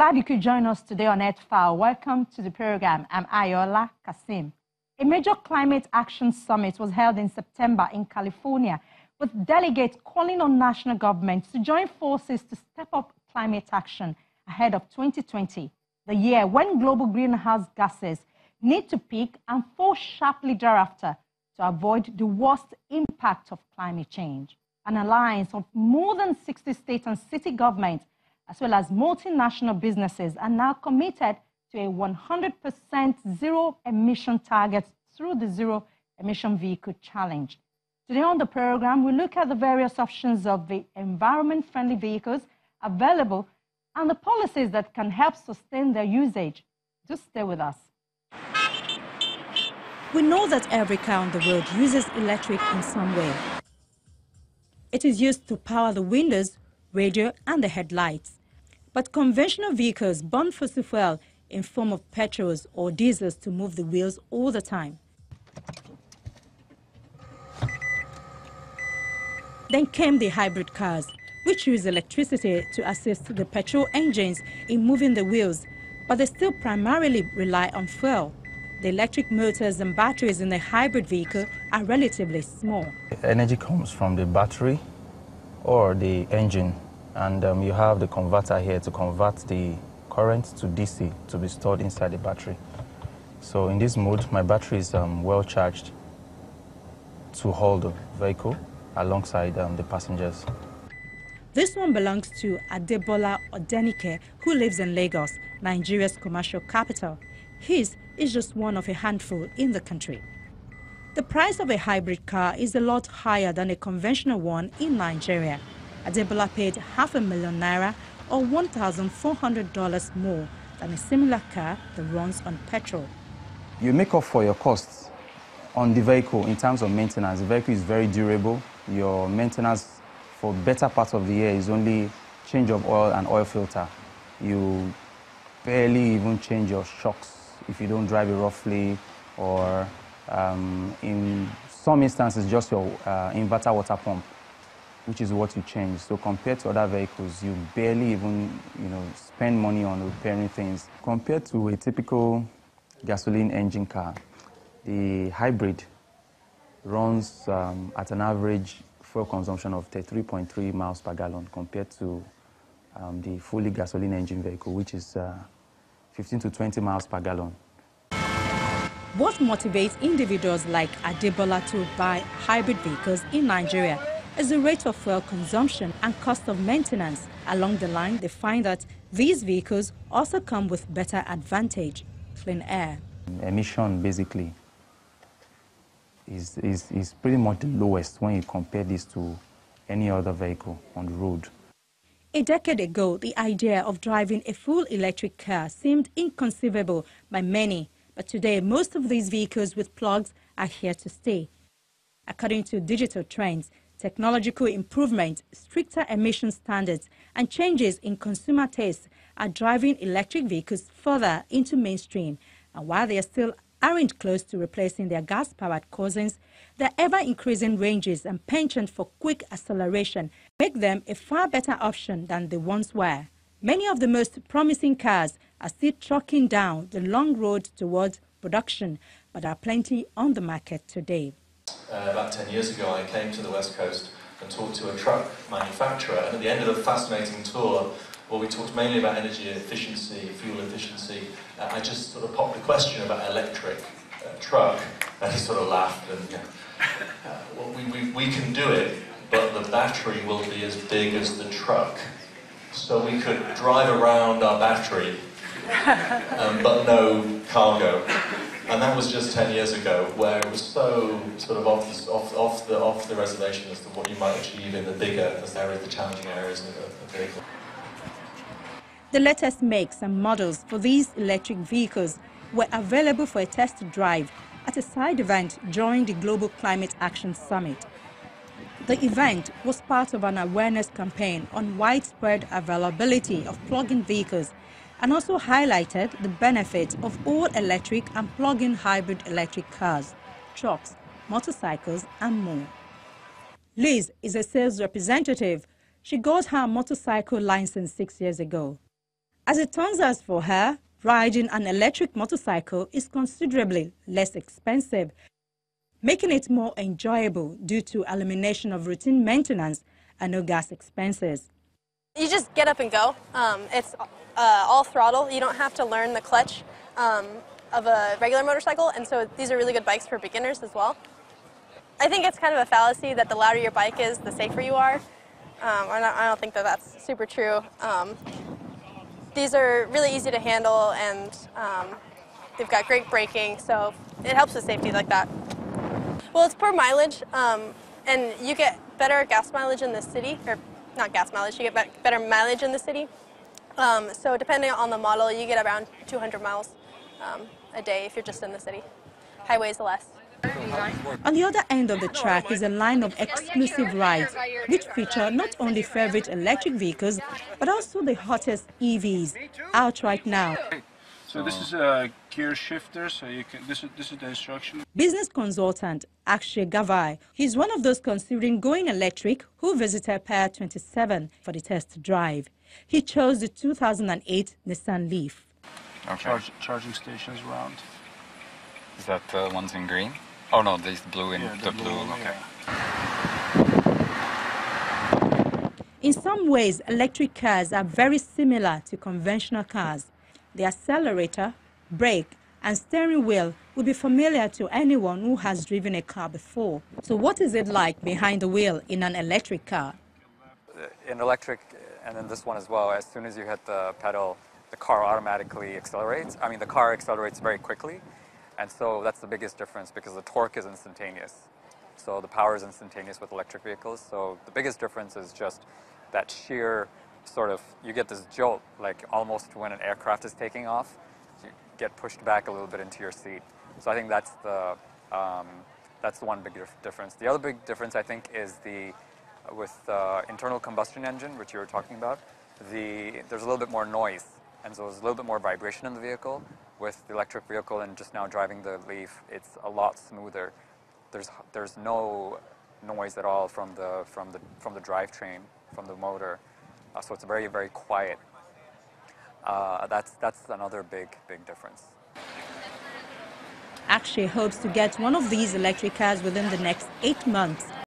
glad you could join us today on Earthfile. Welcome to the program. I'm Ayola Kasim. A major climate action summit was held in September in California, with delegates calling on national governments to join forces to step up climate action ahead of 2020, the year when global greenhouse gases need to peak and fall sharply thereafter to avoid the worst impact of climate change. An alliance of more than 60 state and city governments, as well as multinational businesses, are now committed to a 100% zero-emission target through the Zero Emission Vehicle Challenge. Today on the program, we look at the various options of the environment-friendly vehicles available and the policies that can help sustain their usage. Just stay with us. We know that every car on the road uses electric in some way. It is used to power the windows, radio, and the headlights. But conventional vehicles burn fossil fuel in form of petrols or diesels to move the wheels all the time. Then came the hybrid cars, which use electricity to assist the petrol engines in moving the wheels, but they still primarily rely on fuel. The electric motors and batteries in the hybrid vehicle are relatively small. Energy comes from the battery or the engine, and you have the converter here to convert the current to DC to be stored inside the battery. So in this mode, my battery is well charged to hold the vehicle alongside the passengers. This one belongs to Adebola Odenike, who lives in Lagos, Nigeria's commercial capital. His is just one of a handful in the country. The price of a hybrid car is a lot higher than a conventional one in Nigeria. Adebola paid ₦500,000 or $1,400 more than a similar car that runs on petrol. You make up for your costs on the vehicle in terms of maintenance. The vehicle is very durable. Your maintenance for better part of the year is only change of oil and oil filter. You barely even change your shocks if you don't drive it roughly, or in some instances just your inverter water pump, which is what you change. So compared to other vehicles, you barely even spend money on repairing things. Compared to a typical gasoline engine car, the hybrid runs at an average fuel consumption of 33.3 miles per gallon compared to the fully gasoline engine vehicle, which is 15 to 20 miles per gallon. What motivates individuals like Adebola to buy hybrid vehicles in Nigeria is the rate of fuel consumption and cost of maintenance. Along the line, they find that these vehicles also come with better advantage: clean air. Emission basically is pretty much the lowest when you compare this to any other vehicle on the road. A decade ago, the idea of driving a full electric car seemed inconceivable by many, but today most of these vehicles with plugs are here to stay. According to digital trends, technological improvement, stricter emission standards, and changes in consumer tastes are driving electric vehicles further into mainstream. And while they still aren't close to replacing their gas-powered cousins, their ever-increasing ranges and penchant for quick acceleration make them a far better option than they once were. Many of the most promising cars are still trucking down the long road towards production, but there are plenty on the market today. About 10 years ago, I came to the West Coast and talked to a truck manufacturer, and at the end of a fascinating tour, well, we talked mainly about energy efficiency, fuel efficiency. I just sort of popped the question about electric truck, and he sort of laughed and, well, we can do it, but the battery will be as big as the truck. So we could drive around our battery, but no cargo. And that was just 10 years ago, where it was so sort of off the reservation as to what you might achieve in the bigger areas, the challenging areas of the vehicle. The latest makes and models for these electric vehicles were available for a test drive at a side event during the Global Climate Action Summit. The event was part of an awareness campaign on widespread availability of plug-in vehicles and also highlighted the benefits of all electric and plug-in hybrid electric cars, trucks, motorcycles, and more. Liz is a sales representative. She got her motorcycle license 6 years ago. As it turns out for her, riding an electric motorcycle is considerably less expensive, making it more enjoyable due to elimination of routine maintenance and no gas expenses. You just get up and go. It's all throttle. You don't have to learn the clutch of a regular motorcycle, and so these are really good bikes for beginners as well. I think it's kind of a fallacy that the louder your bike is, the safer you are. I don't think that that's super true. These are really easy to handle, and they've got great braking, so it helps with safety like that. Well, it's per mileage, and you get better gas mileage in the city, or not gas mileage, you get better mileage in the city. So depending on the model, you get around 200 miles a day if you're just in the city. Highways less. On the other end of the track is a line of exclusive rides, which feature not only favorite electric vehicles, but also the hottest EVs out right now. So this is a gear shifter, so you can, this is the instruction. Business consultant Akshay Gavai, he's one of those considering going electric who visited Pier 27 for the test drive. He chose the 2008 Nissan Leaf. Okay. Charging stations around. Is that the ones in green? Oh no, there's blue in the blue. Okay. In some ways, electric cars are very similar to conventional cars. The accelerator, brake, and steering wheel will be familiar to anyone who has driven a car before. So what is it like behind the wheel in an electric car? In electric, and in this one as well, as soon as you hit the pedal, the car automatically accelerates. I mean, the car accelerates very quickly. And so that's the biggest difference because the torque is instantaneous. So the power is instantaneous with electric vehicles. So the biggest difference is just that sheer sort of, you get this jolt, like almost when an aircraft is taking off, you get pushed back a little bit into your seat. So I think that's the one big difference. The other big difference, I think, is with the internal combustion engine, which you were talking about, there's a little bit more noise. And so there's a little bit more vibration in the vehicle. With the electric vehicle and just now driving the Leaf, it's a lot smoother. There's no noise at all from the drivetrain, from the motor. So it's very, very quiet. That's another big difference. Akshay hopes to get one of these electric cars within the next 8 months.